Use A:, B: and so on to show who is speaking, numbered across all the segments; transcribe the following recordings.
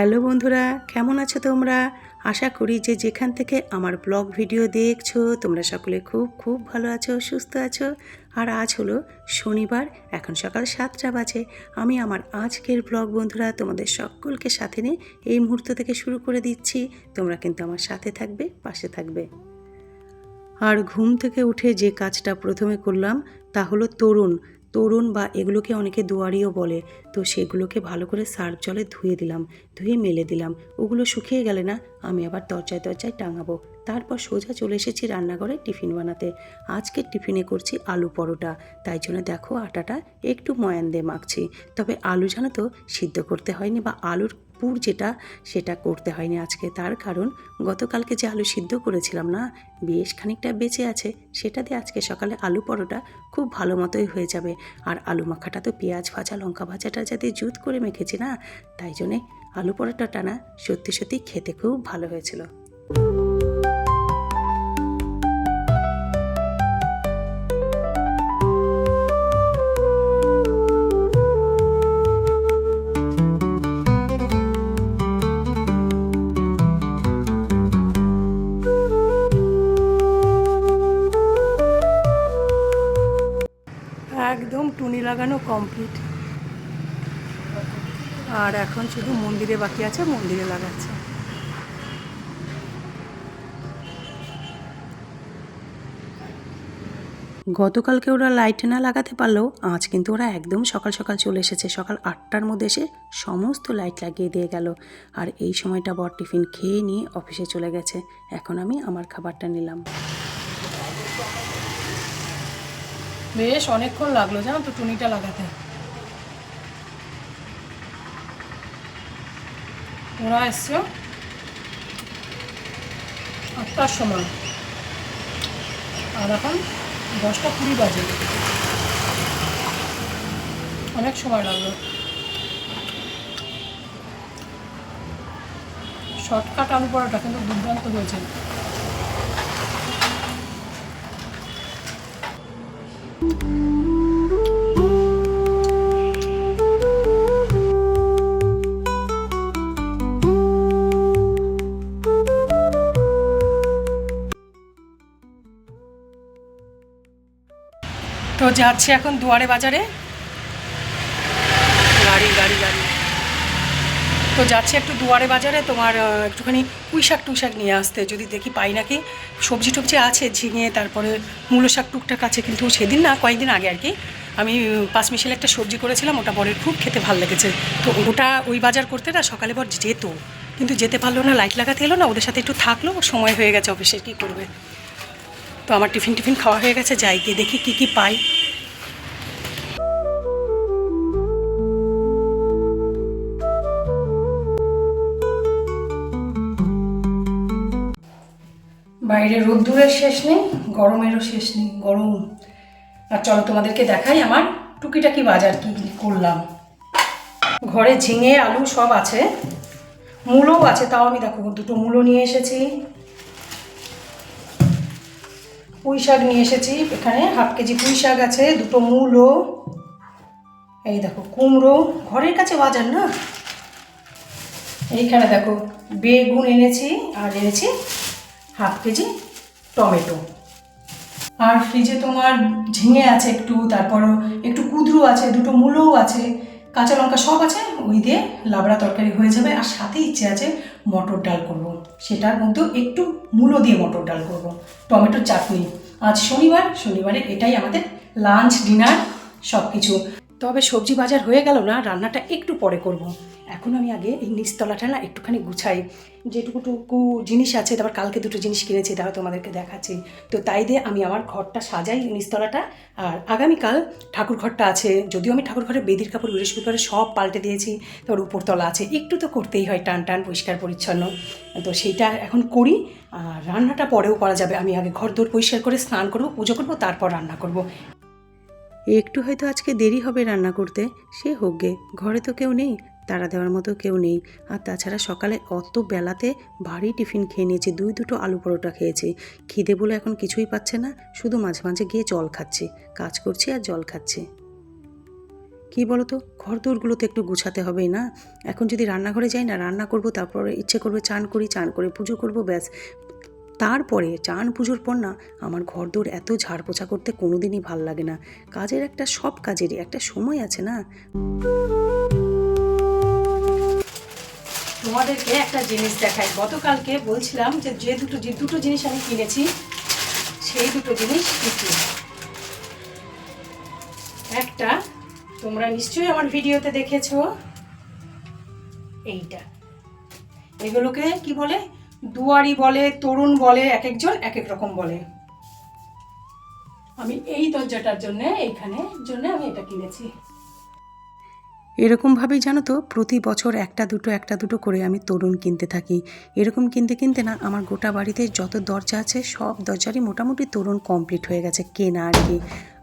A: Hello বন্ধুরা, কেমন আছো তোমরা? আশা করি যে যেখান থেকে আমার ব্লগ ভিডিও দেখছো তোমরা সকলে খুব খুব ভালো আছো, সুস্থ আছো। আর আজ হলো শনিবার, এখন সকাল 7টা বাজে। আমি আমার আজকের ব্লগ বন্ধুরা তোমাদের সকলকে সাথে নিয়ে এই মুহূর্ত থেকে শুরু করে দিচ্ছি। তোমরা কিন্তু আমার সাথে থাকবে, পাশে থাকবে। আর ঘুম থেকে উঠে যে কাজটা প্রথমে করলাম তা হলো তরুণ বা এগুলোকে অনেকে দুয়ারিও বলে। তো সেগুলোকে ভালো করে সার্ফ জলে ধুয়ে দিলাম, ধুয়ে মেলে দিলাম। ওগুলো শুকিয়ে গেলে না আমি আবার দরজায় টাঙাবো। তারপর সোজা চলে এসেছি রান্নাঘরে টিফিন বানাতে। আজকের টিফিনে করছি আলু পরোটা, তাই জন্য দেখো আটাটা একটু ময়ান দিয়ে মাখছি। তবে আলু জানো তো সিদ্ধ করতে হয়নি, বা আলুর পুর যেটা সেটা করতে হয়নি আজকে। তার কারণ গতকালকে যে আলু সিদ্ধ করেছিলাম না, বেশ খানিকটা বেঁচে আছে। সেটা দিয়ে আজকে সকালে আলু পরোটা খুব ভালো মতোই হয়ে যাবে। আর আলু মাখাটা তো পেঁয়াজ ভাজা লঙ্কা ভাজাটা যাতে জুত করে মেখেছি না, তাই জন্যে আলু পরোটাটা না সত্যি সত্যি খেতে খুব ভালো হয়েছিল। একদম টুনি লাগানো কমপ্লিট, আর এখন শুধু মন্দিরে বাকি আছে, মন্দিরে লাগাচ্ছে। গতকালকে ওরা লাইট না লাগাতে পারলেও আজ কিন্তু ওরা একদম সকাল সকাল চলে এসেছে। সকাল 8টার মধ্যে এসে সমস্ত লাইট লাগিয়ে দিয়ে গেল। আর এই সময়টা বর টিফিন খেয়ে নিয়ে অফিসে চলে গেছে। এখন আমি আমার খাবারটা নিলাম।
B: বেশ অনেকক্ষণ লাগলো জানো তো টুনিটা লাগাতে। ওরা এসছে 8টার সময়, আর এখন 10টা 20 বাজে। অনেক সময় লাগলো। শর্টকাট আলু পরোটা কিন্তু দুর্দান্ত হয়েছে। তো যাচ্ছে এখন দুয়ারে বাজারে, গাড়ি গাড়ি গাড়ি। তো যাচ্ছে একটু দুয়ারে বাজারে তোমার একটুখানি পুঁইশাক নিয়ে আসতে, যদি দেখি পাই নাকি। সবজি টবজি আছে, ঝিঙে, তারপরে মূলো শাক টুকটাক আছে। কিন্তু সেদিন না, কয়েকদিন আগে আর কি, আমি পাঁচমিশালি একটা সবজি করেছিলাম, ওটা বরের খুব খেতে ভালো লেগেছে। তো ওটা ওই বাজার করতে না সকালে বর যেত, কিন্তু যেতে পারলো না, লাইট লাগাতে এলো না। ওদের সাথে একটু থাকলো, সময় হয়ে গেছে অফিসের, কী করবে। তো আমার টিফিন খাওয়া হয়ে গেছে, যাই গিয়ে দেখি কী পাই। বাইরে রোদ্দুরের শেষ নেই, গরমেরও শেষ নেই, গরম। আর চলো তোমাদেরকে দেখাই আমার টুকিটাকি বাজার কি করলাম। ঘরে ঝিঙে আলু সব আছে, মূলও আছে, তাও আমি দেখো 2টো মূলো নিয়ে এসেছি। পুঁই শাক নিয়ে এসেছি, এখানে 1/2 কেজি পুঁই শাক আছে, 2টো মূলো, এই দেখো কুমড়ো, ঘরের কাছে বাজার না। এইখানে দেখো বেগুন এনেছি, আর এনেছি 1/2 কেজি টমেটো। আর ফ্রিজে তোমার ঝিঙে আছে একটু, তারপর একটু কুঁদরু আছে, 2টো মূলোও আছে, কাঁচা লঙ্কা সব আছে। ওই দিয়ে লাবড়া তরকারি হয়ে যাবে। আর সাথে ইচ্ছে আছে মটর ডাল করব, সেটার মধ্যেও একটু মূলো দিয়ে মটর ডাল করব, টমেটোর চাটনি। আজ শনিবারে এটাই আমাদের লাঞ্চ ডিনার সব কিছু। তবে সবজি বাজার হয়ে গেল না, রান্নাটা একটু পরে করব। এখন আমি আগে এই নিচতলাটা না একটুখানি গুছাই, যেটুকু জিনিস আছে। তারপর কালকে 2টো জিনিস কিনেছি, তারা তোমাদেরকে দেখাচ্ছি। তো তাই দিয়ে আমি আমার ঘরটা সাজাই, নিচতলাটা। আর আগামীকাল ঠাকুর ঘরটা আছে, যদিও আমি ঠাকুর ঘরে বেদির কাপড় বৃহস্পতিবারে সব পাল্টে দিয়েছি। তারপর উপরতলা আছে, একটু তো করতেই হয়, টান পরিষ্কার পরিচ্ছন্ন। তো সেইটা এখন করি, আর রান্নাটা পরেও করা যাবে। আমি আগে ঘর দোর পরিষ্কার করে স্নান করব, পুজো করব, তারপর রান্না করব।
A: একটু হয়তো আজকে দেরি হবে রান্না করতে, সে হোক গে, ঘরে তো কেউ নেই, তাড়া দেওয়ার মতো কেউ নেই। আর তাছাড়া সকালে অত বেলাতে ভারী টিফিন খেয়ে নিয়েছি, 2 আলু পরোটা খেয়েছি। খিদে বলে এখন কিছুই পাচ্ছে না, শুধু মাঝে মাঝে গিয়ে জল খাচ্ছি, কাজ করছি আর জল খাচ্ছি। কী বলো তো, ঘর দৌড়গুলো তো একটু গুছাতে হবেই না। এখন যদি রান্নাঘরে যাই না, রান্না করব, তারপরে ইচ্ছে করবে চান করি, চান করে পুজো করব, ব্যাস। তারপরে চান পুজোর পর না আমার ঘর দৌড় এত ঝাড় পোছা করতে কোনো দিনই ভাল লাগে না। কাজের একটা, সব কাজেরই একটা সময় আছে না।
B: তোমাদেরকে একটা জিনিস দেখাই। গতকালকে বলছিলাম যে দুটো জিনিস আমি কিনেছি, সেই দুটো জিনিস কী কী। একটা তোমরা নিশ্চয়ই আমার ভিডিওতে দেখেছো, এইটা। এগুলোকে কি বলে, দুয়ারি বলে, তরুণ বলে, এক একজন এক এক রকম বলে। আমি এই দরজাটার জন্য, এইখানে জন্য আমি এটা কিনেছি।
A: এরকমভাবেই জানো তো, প্রতি বছর একটা দুটো করে আমি তোরণ কিনতে থাকি। এরকম কিনতে কিনতে না আমার গোটা বাড়িতে যত দরজা আছে সব দরজারই মোটামুটি তোরণ কমপ্লিট হয়ে গেছে কেনা আর কি।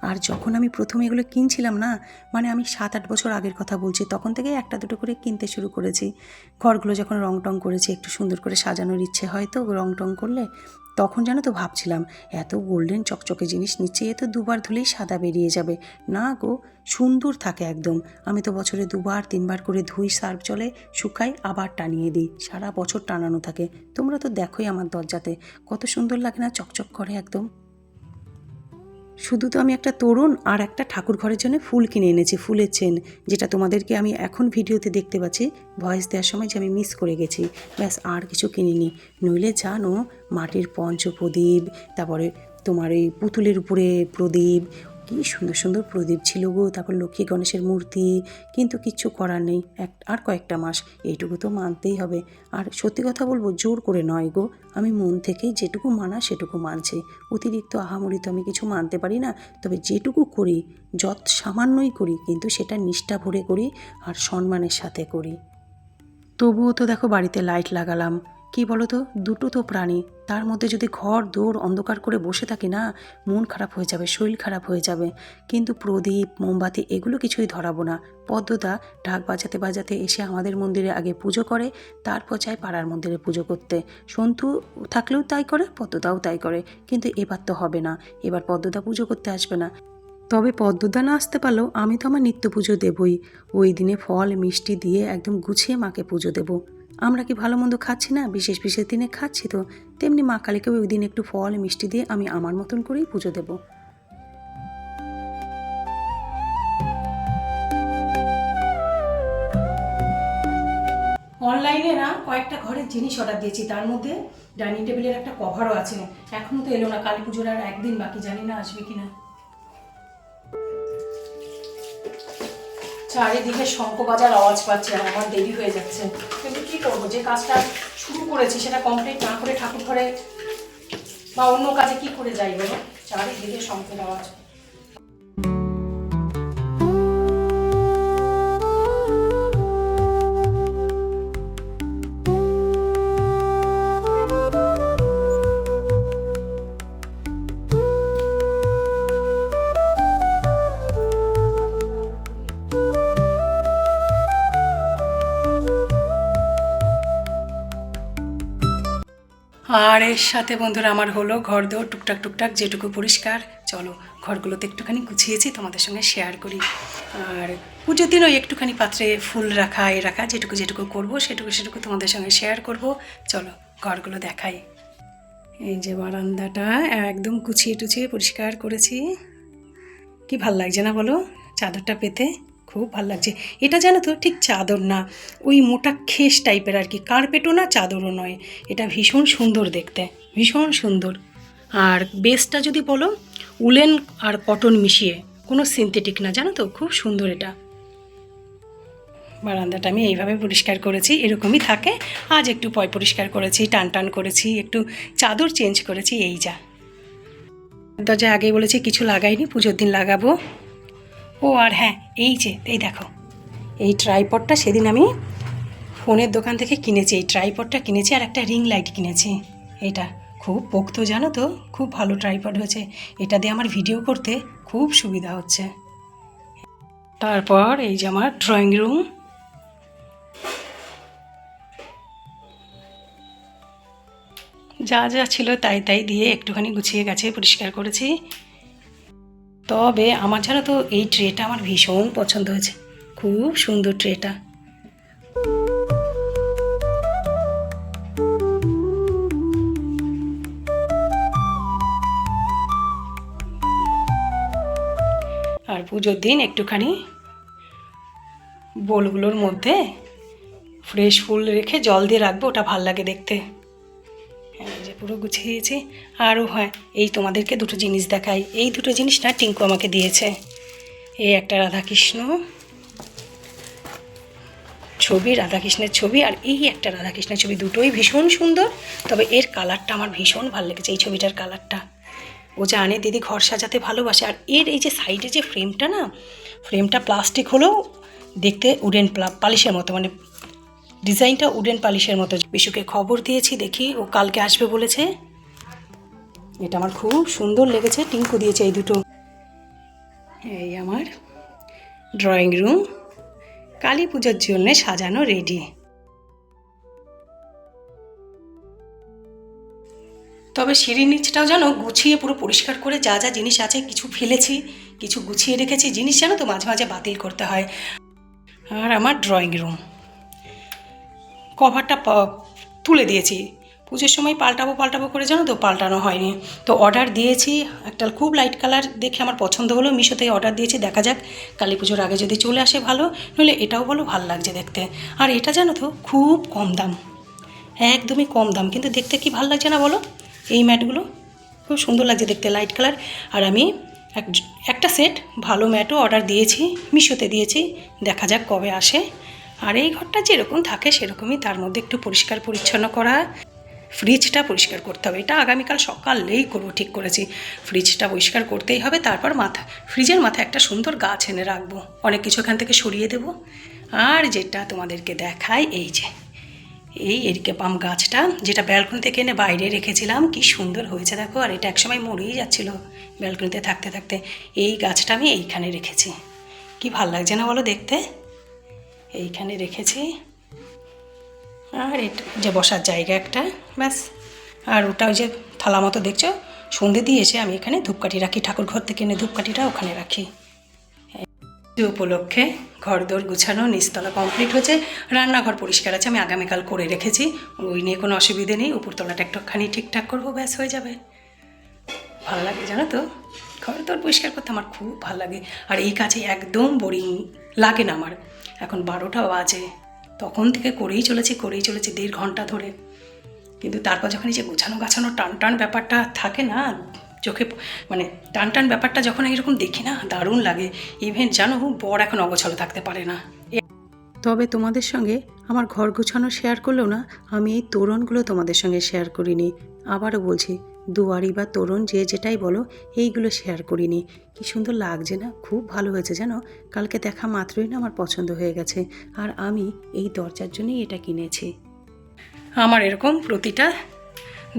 A: আর যখন আমি প্রথমে এগুলো কিনছিলাম না, মানে আমি 7-8 বছর আগের কথা বলছি, তখন থেকে একটা দুটো করে কিনতে শুরু করেছি। ঘরগুলো যখন রং টং করেছি, একটু সুন্দর করে সাজানোর ইচ্ছে হয় তো রং টং করলে, তখন জানো তো ভাবছিলাম এত গোল্ডেন চকচকে জিনিস নিচ্ছে, এ তো দুবার ধুলেই সাদা বেরিয়ে যাবে। না গো, সুন্দর থাকে একদম। আমি তো বছরে 2-3 বার করে ধুই, সার্ফ জলে শুকাই, আবার টানিয়ে দিই, সারা বছর টানানো থাকে। তোমরা তো দেখোই আমার দরজাতে কত সুন্দর লাগে না, চকচক করে একদম। শুধু তো আমি একটা তোরণ আর একটা ঠাকুর ঘরের জন্য ফুল কিনে এনেছি, ফুলের চেন, যেটা তোমাদেরকে আমি এখন ভিডিওতে দেখতে পাচ্ছি, ভয়েস দেওয়ার সময় যে আমি মিস করে গেছি। ব্যাস, আর কিছু কিনিনি। নইলে জানো, মাটির পঞ্চপ্রদীপ, তারপরে তোমার এই পুতুলের উপরে প্রদীপ, কী সুন্দর সুন্দর প্রদীপ ছিল গো। তারপর লক্ষ্মী গণেশের মূর্তি, কিন্তু কিচ্ছু করার নেই, আর কয়েকটা মাস এইটুকু তো মানতেই হবে। আর সত্যি কথা বলবো, জোর করে নয় গো, আমি মন থেকেই যেটুকু মানা সেটুকু মানছি। অতিরিক্ত আহামরি তো আমি কিছু মানতে পারি না, তবে যেটুকু করি, যত সামান্যই করি, কিন্তু সেটা নিষ্ঠা ভরে করি আর সম্মানের সাথে করি। তবুও তো দেখো বাড়িতে লাইট লাগালাম, কি বলো তো, দুটো তো প্রাণী, তার মধ্যে যদি ঘর দৌড় অন্ধকার করে বসে থাকি না, মন খারাপ হয়ে যাবে, শরীর খারাপ হয়ে যাবে। কিন্তু প্রদীপ, মোমবাতি এগুলো কিছুই ধরাবো না। পদ্মদা ঢাক বাজাতে বাজাতে এসে আমাদের মন্দিরে আগে পুজো করে, তারপর যায় পাড়ার মন্দিরে পুজো করতে। সন্তু থাকলেও তাই করে, পদ্মদাও তাই করে। কিন্তু এবার তো হবে না, এবার পদ্মদা পুজো করতে আসবে না। তবে পদ্মদা না আসতে পারলেও আমি তো আমার নিত্য পুজো দেবই। ওই দিনে ফল মিষ্টি দিয়ে একদম গুছিয়ে মাকে পুজো দেব। আমরা কি ভালো মন্দ খাচ্ছি না, বিশেষ বিশেষ দিনে খাচ্ছি তো, তেমনি মা কালীকেও ওই দিন একটু ফল মিষ্টি দিয়ে আমি আমার মতন করেই পুজো দেব।
B: অনলাইনে না কয়েকটা ঘরের জিনিস অর্ডার দিয়েছি, তার মধ্যে ডাইনিং টেবিলের একটা কভারও আছে। এখনো তো এলো না, কালী পুজোর আর একদিন বাকি, জানি না আসবে কিনা। চারিদিকে শঙ্খ বাজার আওয়াজ পাচ্ছে, আর আমার দেরি হয়ে যাচ্ছে। কিন্তু কী করবো, যে কাজটা শুরু করেছি সেটা কমপ্লিট না করে ঠাকুর ঘরে বা অন্য কাজে কি করে যাই বলো, চারিদিকে শঙ্খের আওয়াজ। আর এর সাথে বন্ধুরা আমার হলো ঘর দৌড় টুকটাক টুকটাক যেটুকু পরিষ্কার। চলো ঘরগুলোতে একটুখানি গুছিয়েছি, তোমাদের সঙ্গে শেয়ার করি। আর পুজোর দিন ওই একটুখানি পাত্রে ফুল রাখা, রাখা, যেটুকু যেটুকু করবো সেটুকু তোমাদের সঙ্গে শেয়ার করব। চলো ঘরগুলো দেখাই। এই যে বারান্দাটা একদম গুছিয়ে টুছিয়ে পরিষ্কার করেছি। কি ভাল লাগছে না বলো, চাদরটা পেতে খুব ভাল লাগছে। এটা জানো তো ঠিক চাদর না, ওই মোটা খেস টাইপের আর কি, কার্পেটও না চাদরও নয়। এটা ভীষণ সুন্দর দেখতে, ভীষণ সুন্দর। আর বেসটা যদি বলো, উলেন আর কটন মিশিয়ে, কোনো সিনথেটিক না, জানো তো, খুব সুন্দর এটা। বারান্দাটা আমি এইভাবে পরিষ্কার করেছি, এরকমই থাকে। আজ একটু পরিষ্কার করেছি, টান টান করেছি, একটু চাদর চেঞ্জ করেছি, এই যা। দরজা আগেই বলেছি কিছু লাগাইনি, পুজোর দিন লাগাবো। ও আর হ্যাঁ, এই যে এই দেখো, এই ট্রাইপডটা সেদিন আমি ফোনের দোকান থেকে কিনেছি। এই ট্রাইপডটা কিনেছি আর একটা রিং লাইট কিনেছি। এটা খুব পোক্ত, জানো তো, খুব ভালো ট্রাইপড হয়েছে। এটা দিয়ে আমার ভিডিও করতে খুব সুবিধা হচ্ছে। তারপর এই যে আমার ড্রয়িং রুম, যা যা ছিল তাই তাই দিয়ে একটুখানি গুছিয়ে গেছে, পরিষ্কার করেছি। তবে আমার জানো তো এই ট্রেটা আমার ভীষণ পছন্দ হয়েছে।
A: খুব সুন্দর ট্রেটা। আর পুজোর দিন একটুখানি বোলগুলোর মধ্যে ফ্রেশ ফুল রেখে জল দিয়ে রাখবো, ওটা ভাল লাগে দেখতে। এই যে পুরো গুছিয়েছি। আরও হয়, এই তোমাদেরকে দুটো জিনিস দেখাই। এই দুটো জিনিস না টিঙ্কু আমাকে দিয়েছে। এই একটা রাধাকৃষ্ণ ছবি, রাধাকৃষ্ণের ছবি, আর এই একটা রাধাকৃষ্ণের ছবি, দুটোই ভীষণ সুন্দর। তবে এর কালারটা আমার ভীষণ ভালো লেগেছে, এই ছবিটার কালারটা। ও জানে দিদি ঘর সাজাতে ভালোবাসে। আর এর এই যে সাইডে যে ফ্রেমটা না, ফ্রেমটা প্লাস্টিক হলেও দেখতে উডেন পালিশের মতো, মানে ডিজাইনটা উডেন পালিশের মতো। বিশুকে খবর দিয়েছি, দেখি ও কালকে আসবে বলেছে। এটা আমার খুব সুন্দর লেগেছে, টিঙ্কু দিয়েছে এই দুটো। এই আমার ড্রয়িং রুম কালী পুজোর জন্য সাজানো রেডি। তবে সিঁড়ির নিচটাও যেন গুছিয়ে পুরো পরিষ্কার করে যা যা জিনিস আছে কিছু ফেলেছি, কিছু গুছিয়ে রেখেছি। জিনিস যেন তো মাঝে মাঝে বাতিল করতে হয়। আর আমার ড্রয়িং রুম কভারটা তুলে দিয়েছি, পুজোর সময় পাল্টাবো করে, জানো তো পাল্টানো হয়নি। তো অর্ডার দিয়েছি একটা খুব লাইট কালার দেখে আমার পছন্দ হলো, মিশোতে অর্ডার দিয়েছি। দেখা যাক কালী পুজোর আগে যদি চলে আসে ভালো, নইলে এটাও বলো ভালো লাগছে দেখতে। আর এটা জানো তো খুব কম দাম, একদমই কম দাম, কিন্তু দেখতে কি ভালো লাগছে না বলো? এই ম্যাটগুলো খুব সুন্দর লাগছে দেখতে, লাইট কালার। আর আমি একটা সেট ভালো ম্যাটও অর্ডার দিয়েছি, মিশোতে দিয়েছি। দেখা যাক কবে আসে। আর এই ঘরটা যেরকম থাকে সেরকমই, তার মধ্যে একটু পরিষ্কার পরিচ্ছন্ন করা, ফ্রিজটা পরিষ্কার করতে হবে। এটা আগামীকাল সকালেই করবো ঠিক করেছি। ফ্রিজটা পরিষ্কার করতেই হবে, তারপর ফ্রিজের মাথায় একটা সুন্দর গাছ এনে রাখবো, অনেক কিছু এখান থেকে সরিয়ে দেবো। আর যেটা তোমাদেরকে দেখাই, এই যে এই এরিকা পাম গাছটা, যেটা ব্যালকনি থেকে এনে বাইরে রেখেছিলাম, কি সুন্দর হয়েছে দেখো। আর এটা একসময় মরেই যাচ্ছিলো ব্যালকনিতে থাকতে থাকতে। এই গাছটা আমি এইখানে রেখেছি, কি ভাল লাগছে না বলো দেখতে? এইখানে রেখেছি। আর এটা যে বসার জায়গা একটা, ব্যাস। আর ওটা ওই যে থালা মতো দেখছো, সন্ধে দিয়ে এসে আমি এখানে ধূপকাঠি রাখি, ঠাকুর ঘর থেকে এনে ধূপকাঠিটা ওখানে রাখি। উপলক্ষে ঘরদোর গুছানো, নিচতলা কমপ্লিট হয়েছে, রান্নাঘর পরিষ্কার আছে, আমি আগামীকাল করে রেখেছি, ওই নিয়ে কোনো অসুবিধে নেই। উপরতলাটা একটুখানি ঠিকঠাক করবো, ব্যাস হয়ে যাবে। ভালো লাগে জানো তো, ঘরদোর পরিষ্কার করতে আমার খুব ভালো লাগে। আর এই কাজে একদম বোরিং লাগে না আমার। এখন 12টা বাজে, তখন থেকে করেই চলেছি 1.5 ঘন্টা ধরে। কিন্তু তারপর যখন এই যে গোছানো গাছানো টান ব্যাপারটা থাকে না চোখে, মানে টান ব্যাপারটা যখন এরকম দেখি না, দারুণ লাগে। ইভেন জানো বর এখন অগোছালো থাকতে পারে না। তবে তোমাদের সঙ্গে আমার ঘর গোছানো শেয়ার করলেও না, আমি এই তোরণগুলো তোমাদের সঙ্গে শেয়ার করিনি। আবারও বলছি, দুয়ারি বা তোরণ যে যেটাই বলো, এইগুলো শেয়ার করিনি। কি সুন্দর লাগছে না, খুব ভালো হয়েছে জানো। কালকে দেখা মাত্রই না আমার পছন্দ হয়ে গেছে। আর আমি এই দরজার জন্যই এটা কিনেছি। আমার এরকম প্রতিটা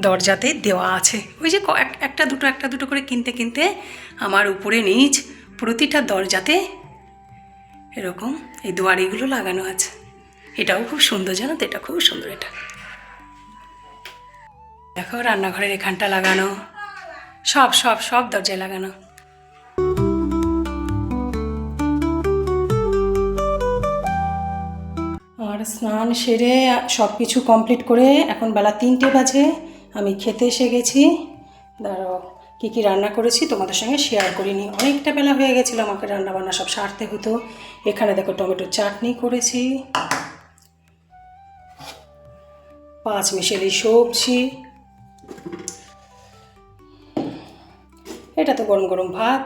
A: দরজাতে দেওয়া আছে, ওই যে একটা দুটো করে কিনতে আমার উপরে নিচ প্রতিটা দরজাতে এরকম এই দুয়ারিগুলো লাগানো আছে। এটাও খুব সুন্দর জানো তো, এটা খুব সুন্দর। এটা দেখো রান্নাঘরের এখানটা লাগানো, সব দরজায় লাগানো। আর স্নান সেরে সব কিছু কমপ্লিট করে এখন বেলা 3টে বাজে, আমি খেতে এসে গেছি। দাঁড়াও, কী রান্না করেছি তোমাদের সঙ্গে শেয়ার করিনি, অনেকটা বেলা হয়ে গেছিলো, আমাকে রান্নাবান্না সব সারতে হতো। এখানে দেখো টমেটোর চাটনি করেছি, 5 মিশেলি সবজি, এটা তো গরম গরম ভাত।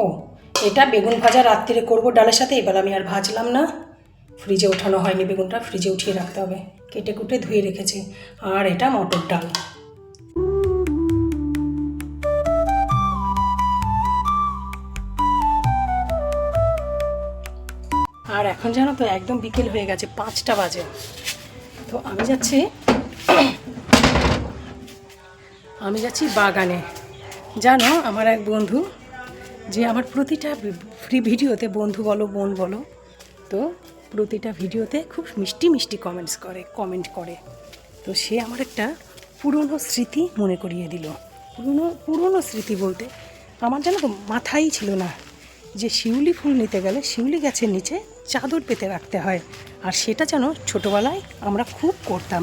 A: ও এটা বেগুন ভাজা রাত্রিরে করবো ডালের সাথে, এবার আমি আর ভাজলাম না। ফ্রিজে ওঠানো হয়নি বেগুনটা, ফ্রিজে উঠিয়ে রাখতে হবে, কেটে কুটে ধুয়ে রেখেছি। আর এটা মটর ডাল। আর এখন জানো তো একদম বিকেল হয়ে গেছে, 5টা বাজে। তো আমি যাচ্ছি বাগানে। জানো আমার এক বন্ধু, যে আমার প্রতিটা ফ্রি ভিডিওতে, বন্ধু বলো বোন বলো, তো প্রতিটা ভিডিওতে খুব মিষ্টি কমেন্ট করে। তো সে আমার একটা পুরনো স্মৃতি মনে করিয়ে দিল। পুরনো স্মৃতি বলতে আমার জানো তো মাথাই ছিল না যে শিউলি ফুল নিতে গেলে শিউলি গাছের নিচে চাদর পেতে রাখতে হয়, আর সেটা যেন ছোটোবেলায় আমরা খুব করতাম।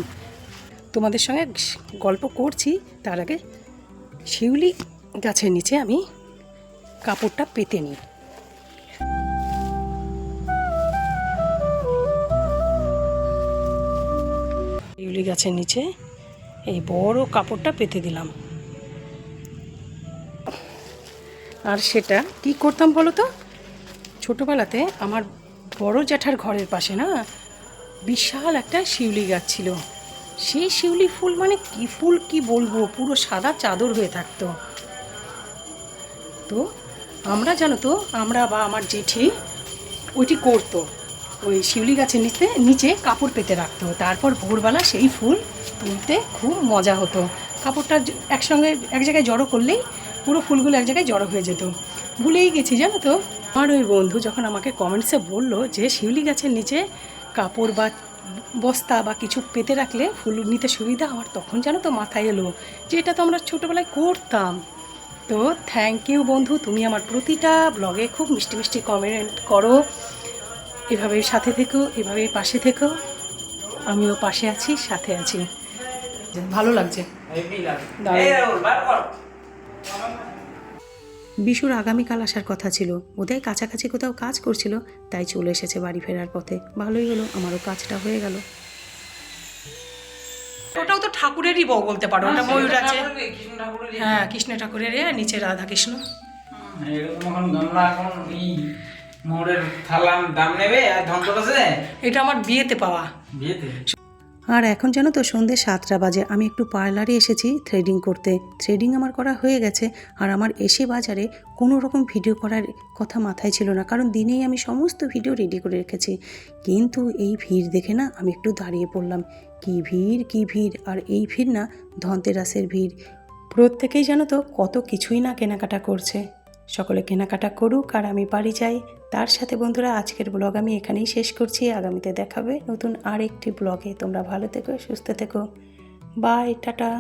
A: তোমাদের সঙ্গে গল্প করছি, তার আগে শিউলি গাছের নিচে আমি কাপড়টা পেতে নিই। শিউলি গাছের নিচে এই বড় কাপড়টা পেতে দিলাম। আর সেটা কি করতাম বলো তো, ছোটোবেলাতে আমার বড় জ্যাঠার ঘরের পাশে না বিশাল একটা শিউলি গাছ ছিল। সেই শিউলি ফুল মানে কি ফুল কি বলবো, পুরো সাদা চাদর হয়ে থাকতো। তো আমরা জানো তো, আমরা বা আমার জেঠি ওইটি করতো, ওই শিউলি গাছের নিচে কাপড় পেতে রাখতো, তারপর ভোরবেলা সেই ফুল তুলতে খুব মজা হতো। কাপড়টা একসঙ্গে এক জায়গায় জড়ো করলেই পুরো ফুলগুলো এক জায়গায় জড়ো হয়ে যেত। ভুলেই গেছি জানো তো। আমার ওই বন্ধু যখন আমাকে কমেন্টসে বললো যে শিউলি গাছের নিচে কাপড় বা বস্তা বা কিছু পেতে রাখলে ফুল নিতে সুবিধা, আমার তখন জানো তো মাথায় এলো যে এটা তো আমরা ছোটোবেলায় করতাম। তো থ্যাংক ইউ বন্ধু, তুমি আমার প্রতিটা ব্লগে খুব মিষ্টি মিষ্টি কমেন্ট করো। এভাবেই সাথে থেকো, এভাবেই পাশে থেকো। আমিও পাশে আছি, সাথে আছি। ভালো লাগছে। বিশুর আগামীকাল আসার কথা ছিল, ওদের কাছাকাছি কোথাও কাজ করছিল, তাই চলে এসেছে বাড়ি ফেরার পথে। ভালোই হলো, আমারও কাজটা হয়ে গেল। ওটাও তো ঠাকুরেরই বউ বলতে পারো, ওটা ময়ূর আছে। হ্যাঁ, কৃষ্ণ ঠাকুরের, নিচে রাধা কৃষ্ণ। এটা আমার বিয়েতে পাওয়া। আর এখন জানো তো সন্ধ্যে 7টা বাজে, আমি একটু পার্লারে এসেছি থ্রেডিং করতে। থ্রেডিং আমার করা হয়ে গেছে, আর আমার এসে বাজারে কোনো রকম ভিডিও করার কথা মাথায় ছিল না, কারণ দিনেই আমি সমস্ত ভিডিও রেডি করে রেখেছি। কিন্তু এই ভিড় দেখে না আমি একটু দাঁড়িয়ে পড়লাম। কি ভিড়, আর এই ভিড় না ধনতেরাসের ভিড়। প্রত্যেকেই জানো তো কত কিছুই না কেনাকাটা করছে। সকলে কেনাকাটা করুক আর আমি বাড়ি যাই। তার সাথে বন্ধুরা আজকের ব্লগ আমি এখানেই শেষ করছি। আগামীতে দেখাবে নতুন আর একটি ব্লগে। তোমরা ভালো থেকো, সুস্থ থেকো। Bye, tata.